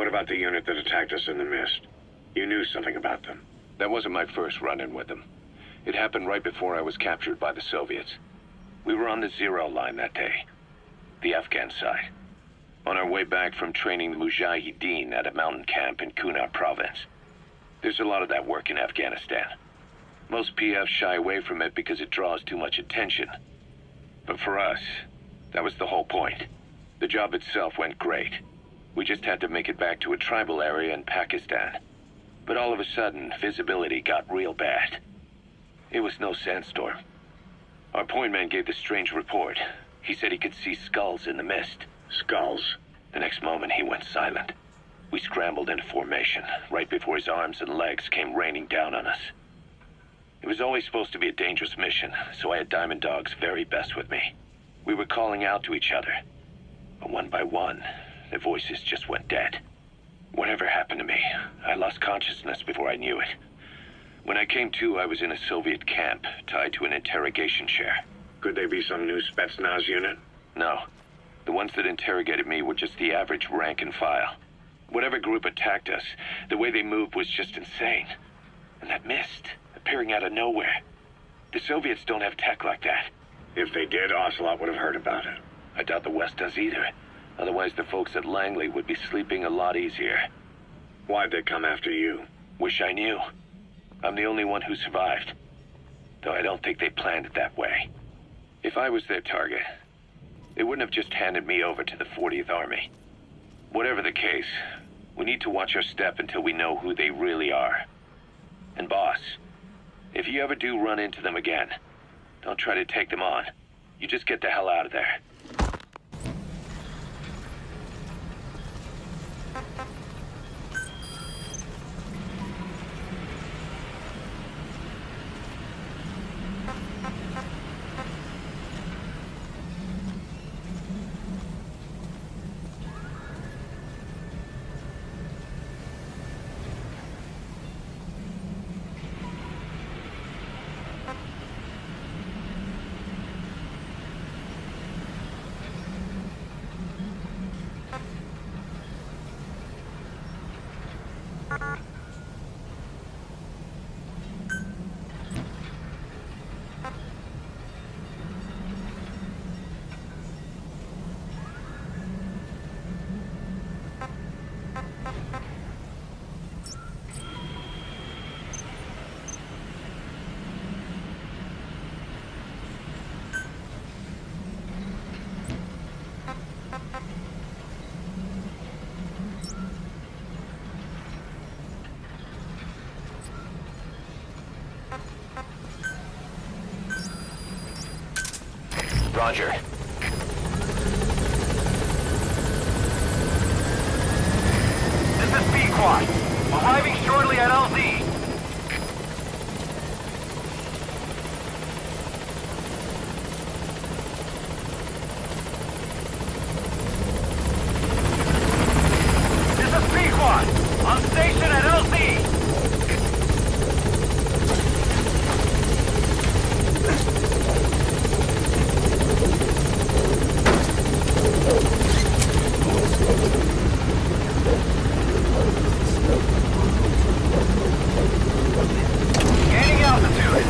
What about the unit that attacked us in the mist? You knew something about them. That wasn't my first run-in with them. It happened right before I was captured by the Soviets. We were on the Zero line that day, the Afghan side, on our way back from training the Mujahideen at a mountain camp in Kunar province. There's a lot of that work in Afghanistan. Most PFs shy away from it because it draws too much attention. But for us, that was the whole point. The job itself went great. We just had to make it back to a tribal area in Pakistan. But all of a sudden, visibility got real bad. It was no sandstorm. Our point man gave the strange report. He said he could see skulls in the mist. Skulls? The next moment, he went silent. We scrambled into formation, right before his arms and legs came raining down on us. It was always supposed to be a dangerous mission, so I had Diamond Dog's very best with me. We were calling out to each other. But one by one, their voices just went dead. Whatever happened to me, I lost consciousness before I knew it. When I came to, I was in a Soviet camp, tied to an interrogation chair. Could they be some new Spetsnaz unit? No. The ones that interrogated me were just the average rank and file. Whatever group attacked us, the way they moved was just insane. And that mist, appearing out of nowhere. The Soviets don't have tech like that. If they did, Ocelot would have heard about it. I doubt the West does either. Otherwise, the folks at Langley would be sleeping a lot easier. Why'd they come after you? Wish I knew. I'm the only one who survived. Though I don't think they planned it that way. If I was their target, they wouldn't have just handed me over to the 40th Army. Whatever the case, we need to watch our step until we know who they really are. And boss, if you ever do run into them again, don't try to take them on. You just get the hell out of there. Roger. This is B-Quad. Arriving shortly at LZ. This is B-Quad. On station at LZ. Gaining altitude.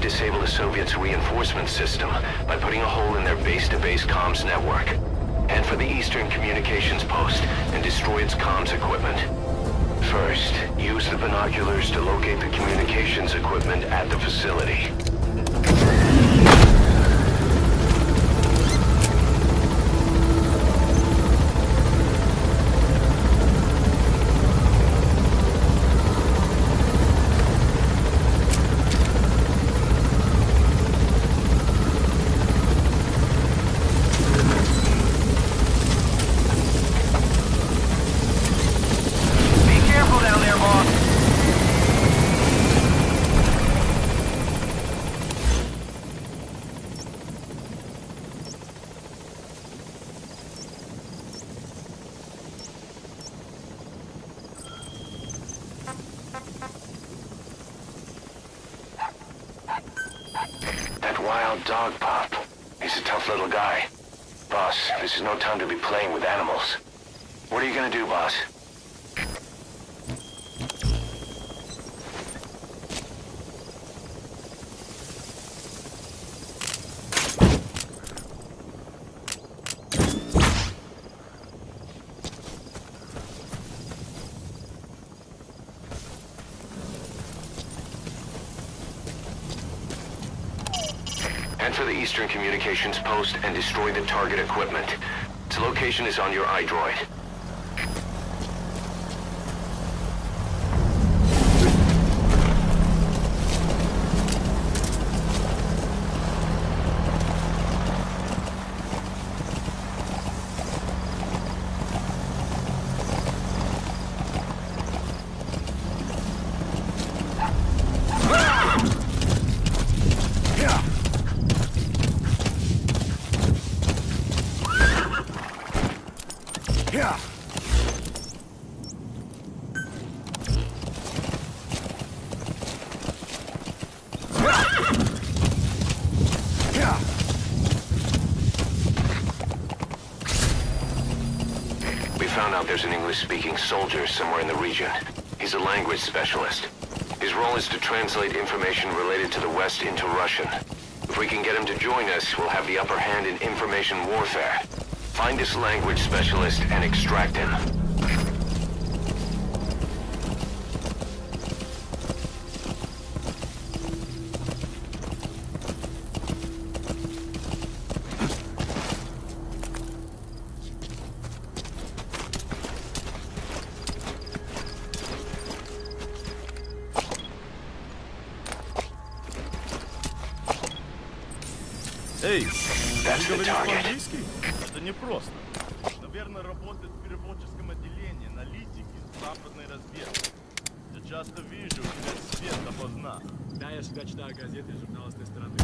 disable the Soviets' reinforcement system by putting a hole in their base-to-base comms network. Head for the Eastern Communications Post and destroy its comms equipment. First, use the binoculars to locate the communications equipment at the facility. Wild dog pup. He's a tough little guy. Boss, this is no time to be playing with animals. What are you gonna do, boss? Head for the Eastern Communications Post and destroy the target equipment. Its location is on your iDroid. Found out there's an English-speaking soldier somewhere in the region. He's a language specialist. His role is to translate information related to the West into Russian. If we can get him to join us, we'll have the upper hand in information warfare. Find this language specialist and extract him. Эй, That's ты the говоришь target. по-английски? Это непросто. Наверное, работает в переводческом отделении, аналитики, западной разведки. Я часто вижу, у тебя свет допоздна. Да, я всегда читаю газеты и журналы с той стороны.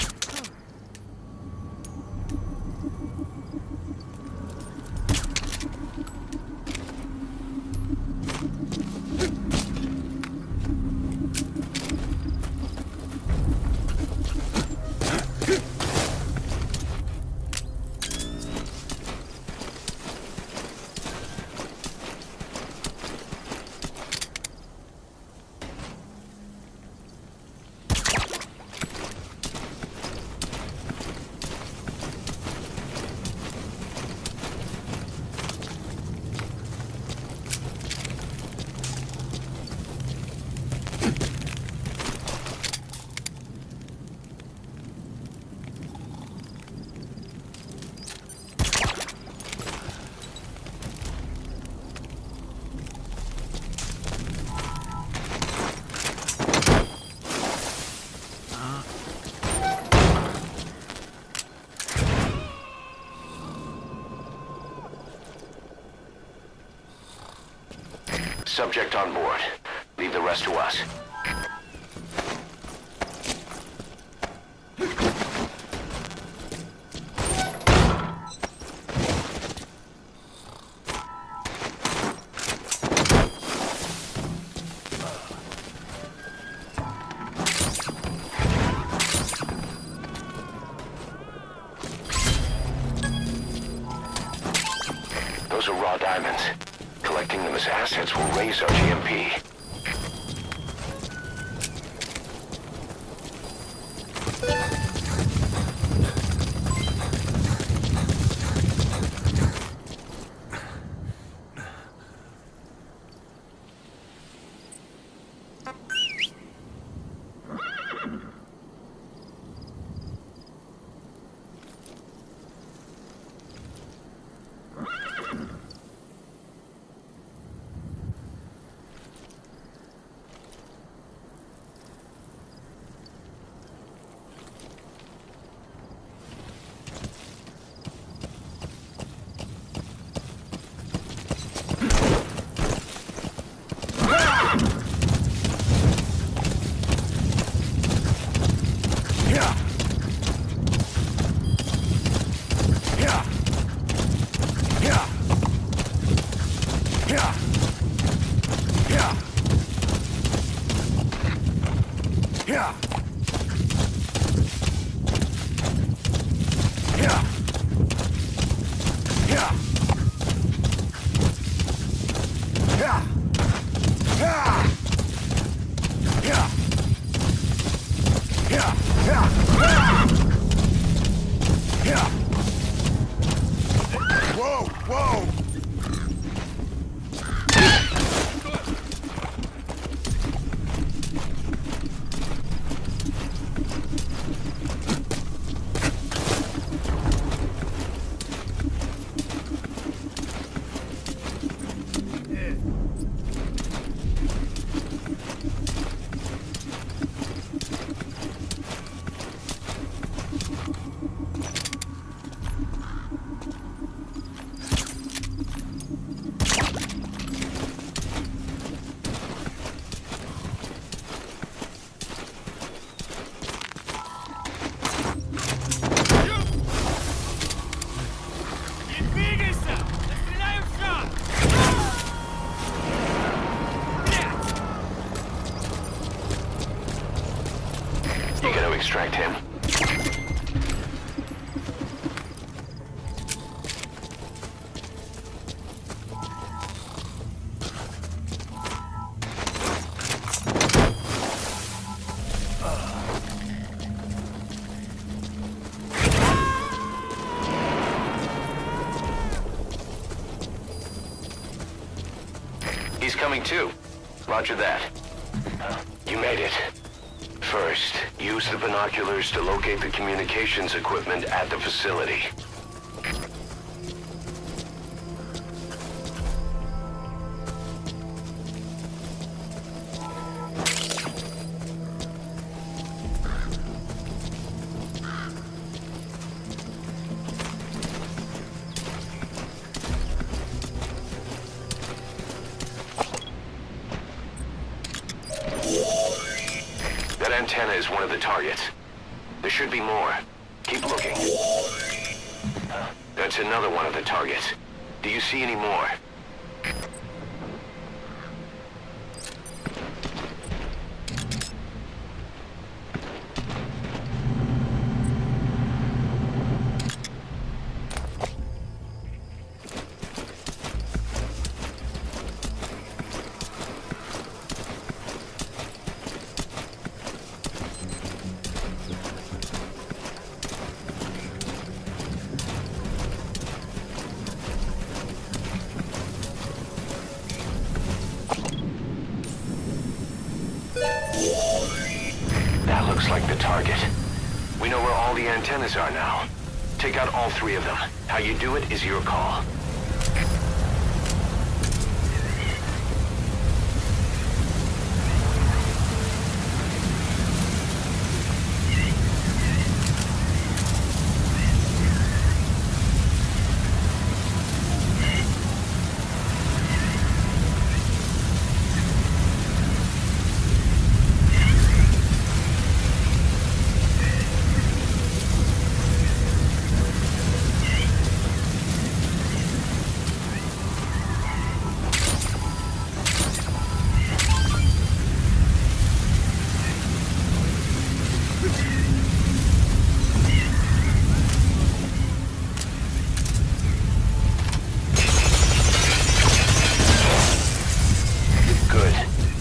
Subject on board. Leave the rest to us. Those are raw diamonds. Collecting them as assets will raise our GMP. Whoa, whoa! You gotta extract him. He's coming too. Roger that. You made it. First, use the binoculars to locate the communications equipment at the facility. That antenna is one of the targets. There should be more. Keep looking. That's another one of the targets. Do you see any more? That looks like the target. We know where all the antennas are now. Take out all three of them. How you do it is your call.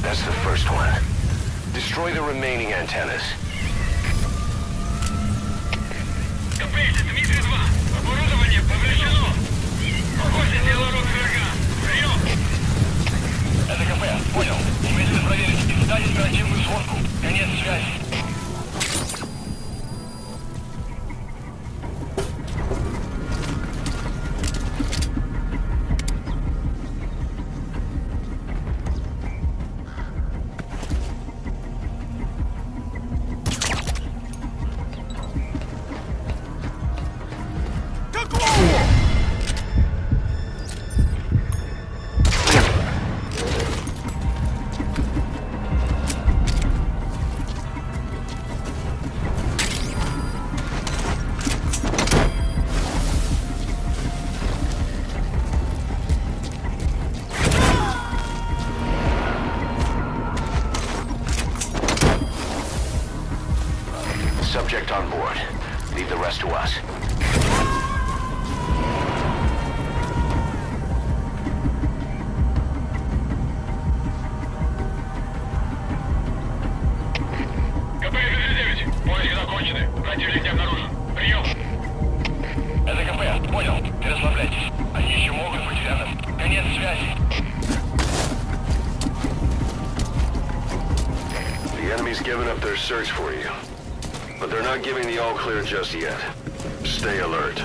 That's the first one. Destroy the remaining antennas. Капель, Дмитрий 2. Оборудование повреждено. Похоже, дело рук врага. Прием. Это КП, понял. Немедленно проверить и сдать оперативную сводку. Конец связи. Subject on board. Leave the rest to us. КП-9. Поиск закончен. Противник не обнаружен. Прием! Это КП. Понял. Не расслабляйтесь. Они еще могут быть рядом. Конец связи. The enemy's given up their search for you. But they're not giving the all clear just yet. Stay alert.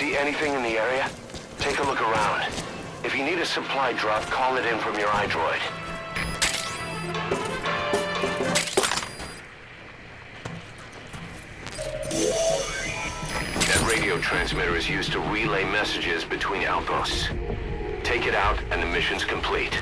See anything in the area? Take a look around. If you need a supply drop, call it in from your iDroid. That radio transmitter is used to relay messages between outposts. Take it out and the mission's complete.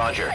Roger.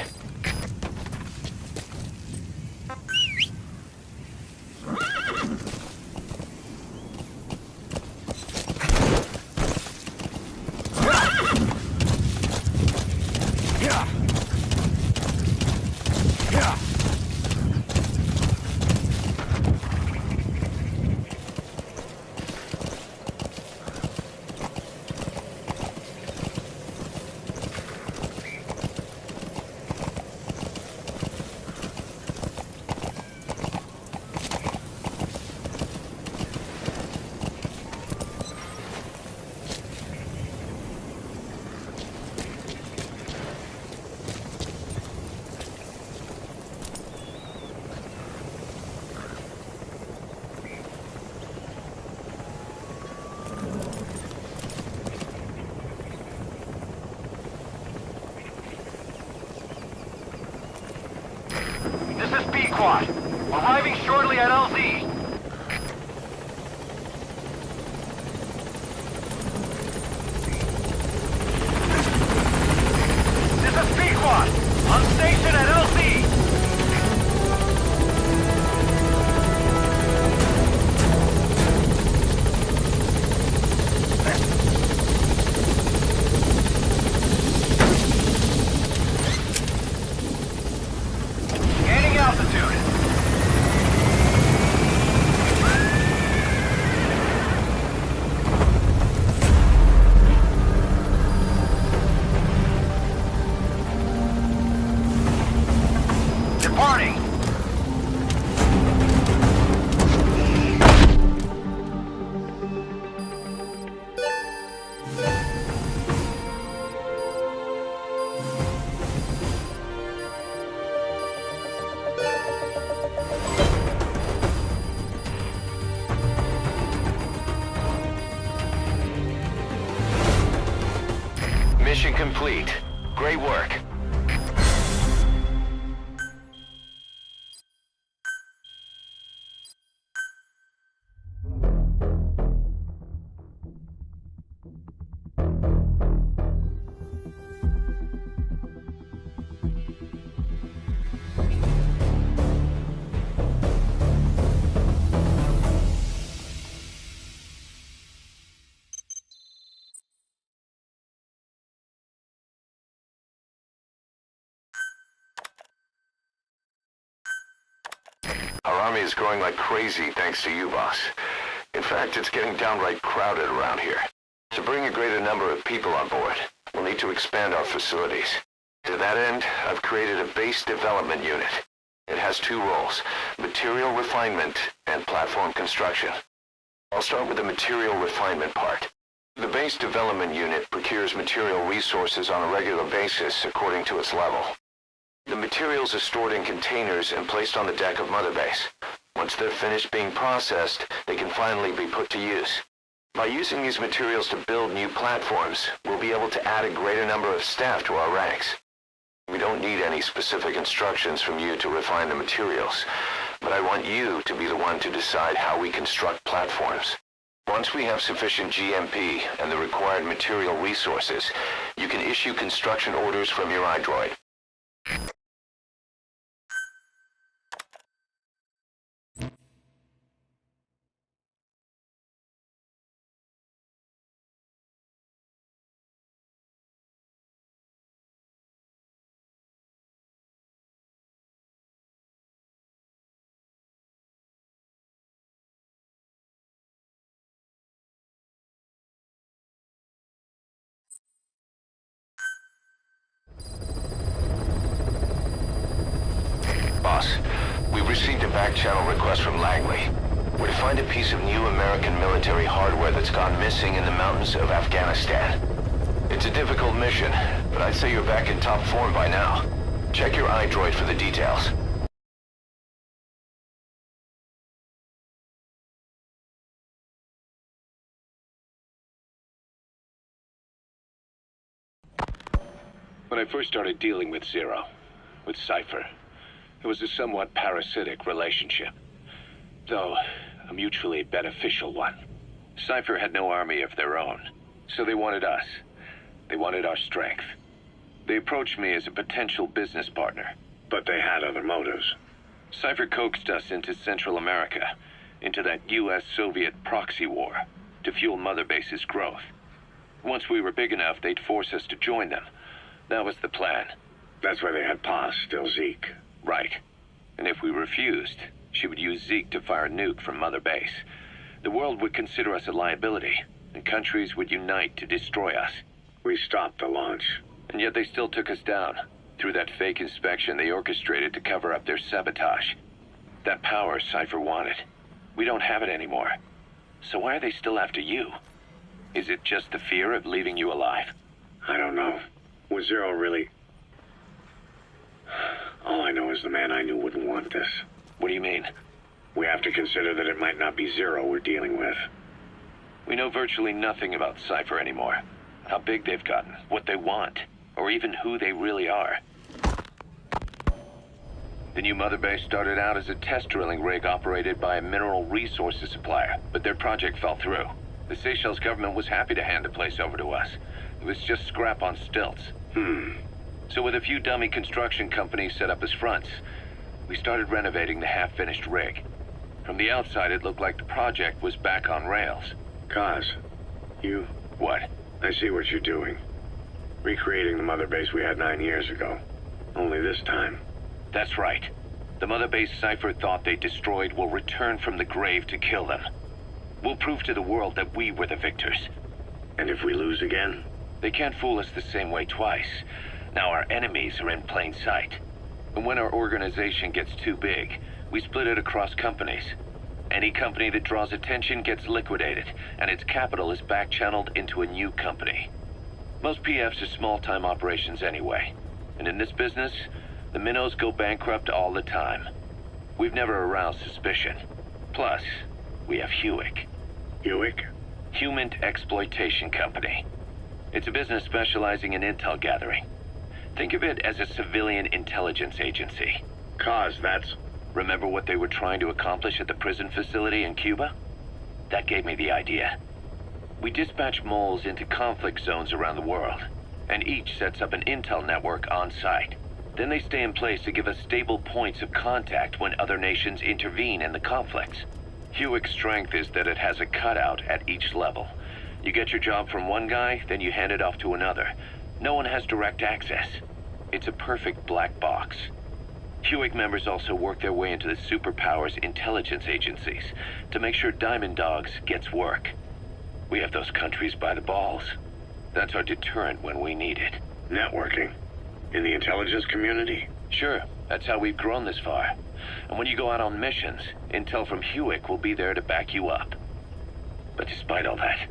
This is B-Quad. Arriving shortly at LZ. This is B-Quad. On station at LZ. Gaining altitude. Departing. Mission complete. Great work. Our army is growing like crazy thanks to you, boss. In fact, it's getting downright crowded around here. To bring a greater number of people on board, we'll need to expand our facilities. To that end, I've created a base development unit. It has two roles, material refinement and platform construction. I'll start with the material refinement part. The base development unit procures material resources on a regular basis according to its level. The materials are stored in containers and placed on the deck of Mother Base. Once they're finished being processed, they can finally be put to use. By using these materials to build new platforms, we'll be able to add a greater number of staff to our ranks. We don't need any specific instructions from you to refine the materials, but I want you to be the one to decide how we construct platforms. Once we have sufficient GMP and the required material resources, you can issue construction orders from your iDroid. Boss, we've received a back-channel request from Langley. We're to find a piece of new American military hardware that's gone missing in the mountains of Afghanistan. It's a difficult mission, but I'd say you're back in top form by now. Check your iDroid for the details. When I first started dealing with Zero, with Cypher, it was a somewhat parasitic relationship, though a mutually beneficial one. Cypher had no army of their own, so they wanted us. They wanted our strength. They approached me as a potential business partner. But they had other motives. Cypher coaxed us into Central America, into that U.S.-Soviet proxy war, to fuel Mother Base's growth. Once we were big enough, they'd force us to join them. That was the plan. That's why they had Paz, still Zeke. Right. And if we refused, she would use Zeke to fire a nuke from Mother Base. The world would consider us a liability, and countries would unite to destroy us. We stopped the launch. And yet they still took us down, through that fake inspection they orchestrated to cover up their sabotage. That power Cypher wanted. We don't have it anymore. So why are they still after you? Is it just the fear of leaving you alive? I don't know. Was Zero really... All I know is the man I knew wouldn't want this. What do you mean? We have to consider that it might not be Zero we're dealing with. We know virtually nothing about Cypher anymore. How big they've gotten, what they want, or even who they really are. The new Mother Base started out as a test drilling rig operated by a mineral resources supplier, but their project fell through. The Seychelles government was happy to hand the place over to us. It was just scrap on stilts. So with a few dummy construction companies set up as fronts, we started renovating the half-finished rig. From the outside, it looked like the project was back on rails. Kaz, you... What? I see what you're doing. Recreating the Mother Base we had 9 years ago. Only this time. That's right. The Mother Base Cypher thought they destroyed will return from the grave to kill them. We'll prove to the world that we were the victors. And if we lose again? They can't fool us the same way twice. Now our enemies are in plain sight. And when our organization gets too big, we split it across companies. Any company that draws attention gets liquidated, and its capital is back-channeled into a new company. Most PFs are small-time operations anyway. And in this business, the minnows go bankrupt all the time. We've never aroused suspicion. Plus, we have Hewick. Hewick? Human Exploitation Company. It's a business specializing in intel gathering. Think of it as a civilian intelligence agency. Kaz, that's... Remember what they were trying to accomplish at the prison facility in Cuba? That gave me the idea. We dispatch moles into conflict zones around the world, and each sets up an intel network on site. Then they stay in place to give us stable points of contact when other nations intervene in the conflicts. Hewick's strength is that it has a cutout at each level. You get your job from one guy, then you hand it off to another. No one has direct access. It's a perfect black box. Hewick members also work their way into the superpowers intelligence agencies to make sure Diamond Dogs gets work. We have those countries by the balls. That's our deterrent when we need it. Networking? In the intelligence community? Sure, that's how we've grown this far. And when you go out on missions, intel from Hewick will be there to back you up. But despite all that,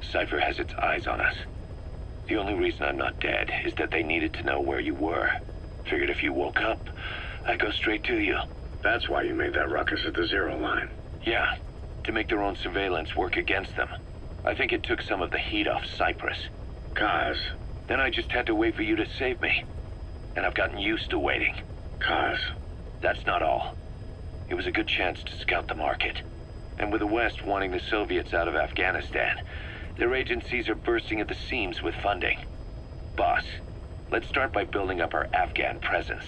Cypher has its eyes on us. The only reason I'm not dead is that they needed to know where you were. Figured if you woke up, I'd go straight to you. That's why you made that ruckus at the Zero line. Yeah, to make their own surveillance work against them. I think it took some of the heat off Cyprus. Kaz. Then I just had to wait for you to save me. And I've gotten used to waiting. Kaz. That's not all. It was a good chance to scout the market. And with the West wanting the Soviets out of Afghanistan, their agencies are bursting at the seams with funding. Boss, let's start by building up our Afghan presence.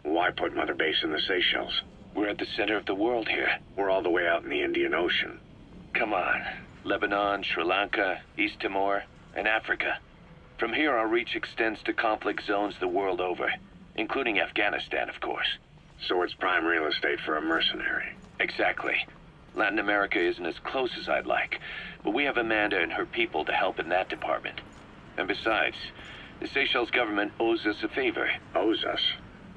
Why put Mother Base in the Seychelles? We're at the center of the world here. We're all the way out in the Indian Ocean. Come on. Lebanon, Sri Lanka, East Timor, and Africa. From here, our reach extends to conflict zones the world over, including Afghanistan, of course. So it's prime real estate for a mercenary. Exactly. Latin America isn't as close as I'd like, but we have Amanda and her people to help in that department. And besides, the Seychelles government owes us a favor. Owes us?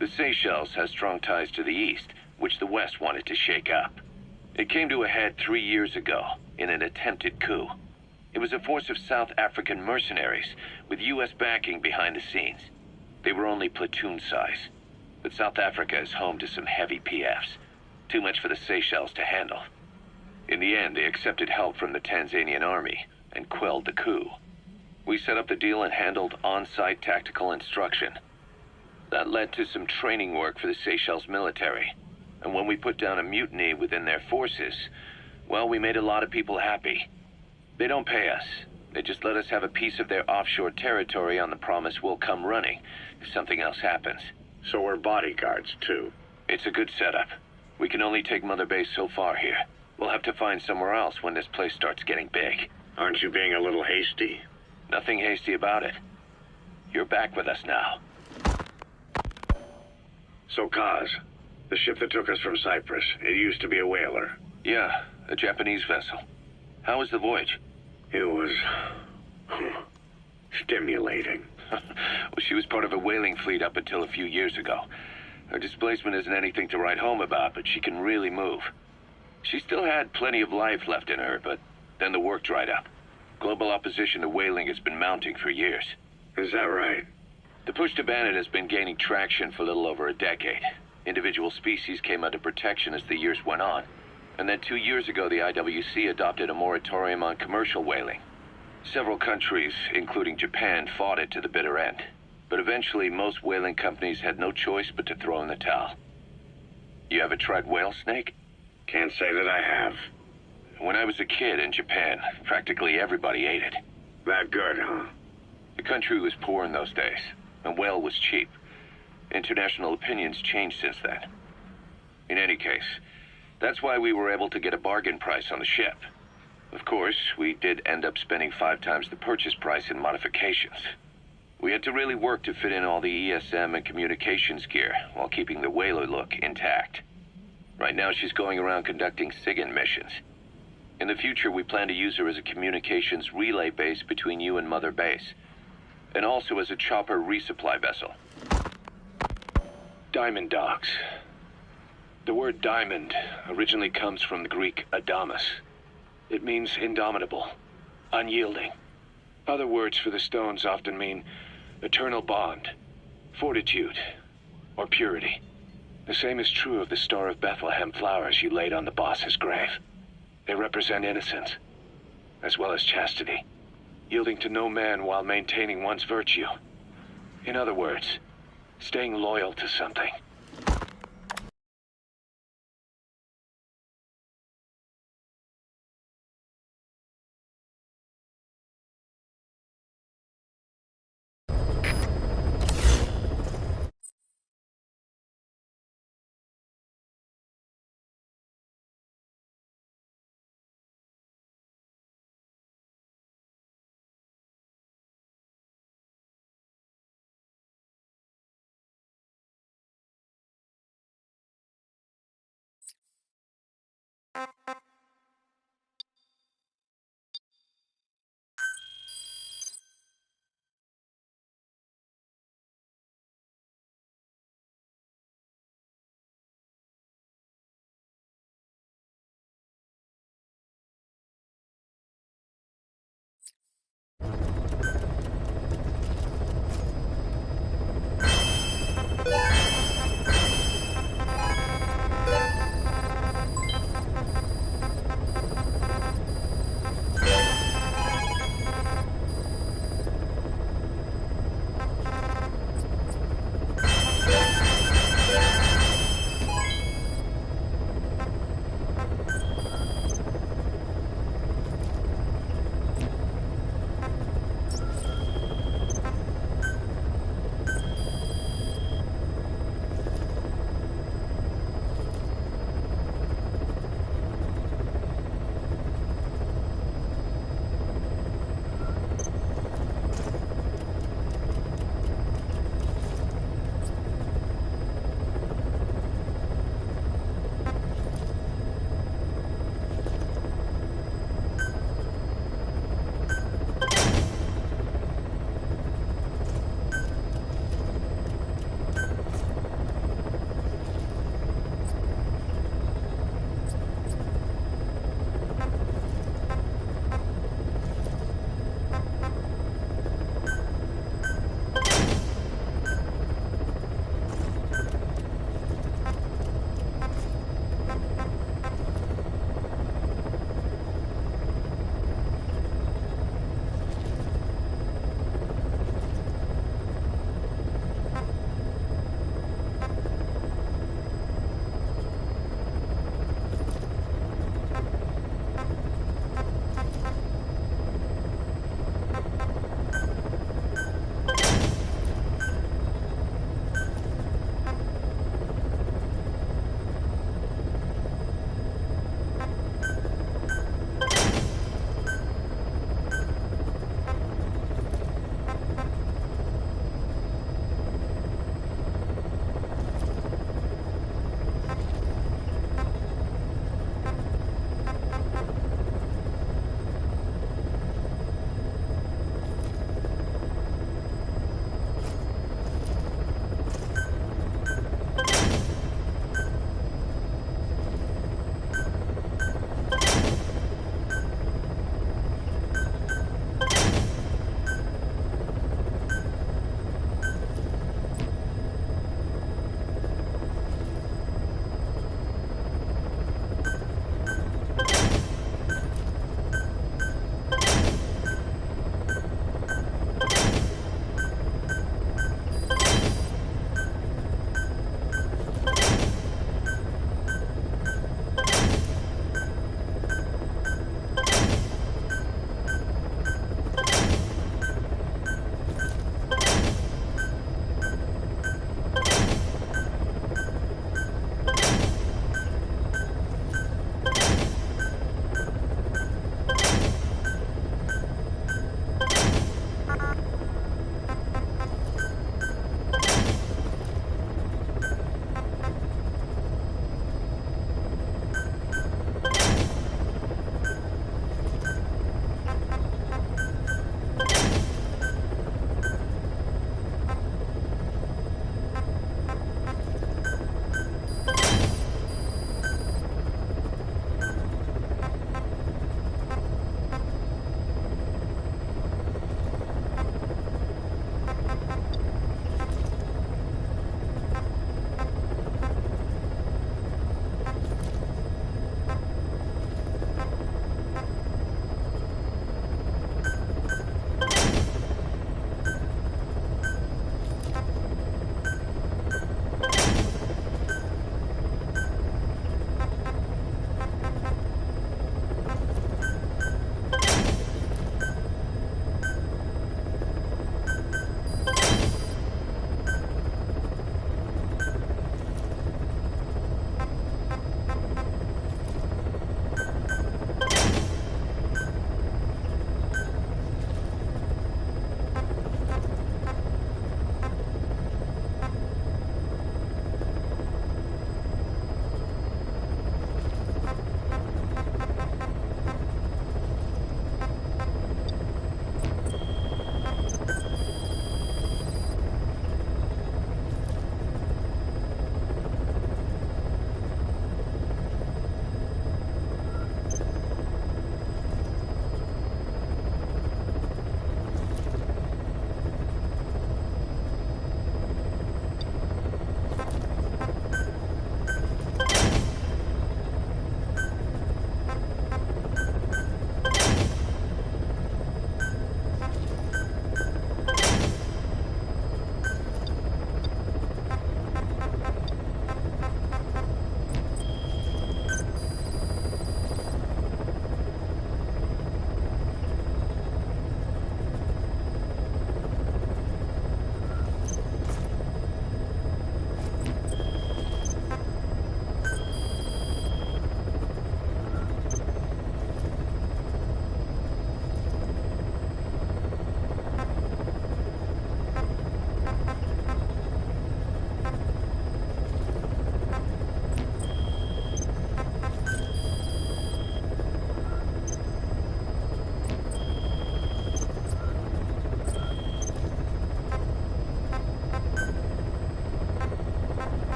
The Seychelles has strong ties to the east, which the West wanted to shake up. It came to a head 3 years ago, in an attempted coup. It was a force of South African mercenaries, with U.S. backing behind the scenes. They were only platoon size. But South Africa is home to some heavy PFs. Too much for the Seychelles to handle. In the end, they accepted help from the Tanzanian army, and quelled the coup. We set up the deal and handled on-site tactical instruction. That led to some training work for the Seychelles military. And when we put down a mutiny within their forces, well, we made a lot of people happy. They don't pay us, They just let us have a piece of their offshore territory on the promise we'll come running if something else happens. So we're bodyguards, too. It's a good setup. We can only take Mother Base so far here. We'll have to find somewhere else when this place starts getting big. Aren't you being a little hasty? Nothing hasty about it. You're back with us now. So, Kaz, the ship that took us from Cyprus, it used to be a whaler. Yeah, a Japanese vessel. How was the voyage? It was... stimulating. Well, she was part of a whaling fleet up until a few years ago. Her displacement isn't anything to write home about, but she can really move. She still had plenty of life left in her, but then the work dried up. Global opposition to whaling has been mounting for years. Is that right? The push to ban it has been gaining traction for a little over a decade. Individual species came under protection as the years went on. And then 2 years ago, the IWC adopted a moratorium on commercial whaling. Several countries, including Japan, fought it to the bitter end. But eventually, most whaling companies had no choice but to throw in the towel. You ever tried whale snake? Can't say that I have. When I was a kid in Japan, practically everybody ate it. That good, huh? The country was poor in those days, and whale was cheap. International opinions changed since then. In any case, that's why we were able to get a bargain price on the ship. Of course, we did end up spending 5 times the purchase price in modifications. We had to really work to fit in all the ESM and communications gear while keeping the whaler look intact. Right now, she's going around conducting SIGINT missions. In the future, we plan to use her as a communications relay base between you and Mother Base, and also as a chopper resupply vessel. Diamond dogs. The word diamond originally comes from the Greek adamas. It means indomitable, unyielding. Other words for the stones often mean eternal bond, fortitude, or purity. The same is true of the Star of Bethlehem flowers you laid on the boss's grave. They represent innocence, as well as chastity, yielding to no man while maintaining one's virtue. In other words, staying loyal to something.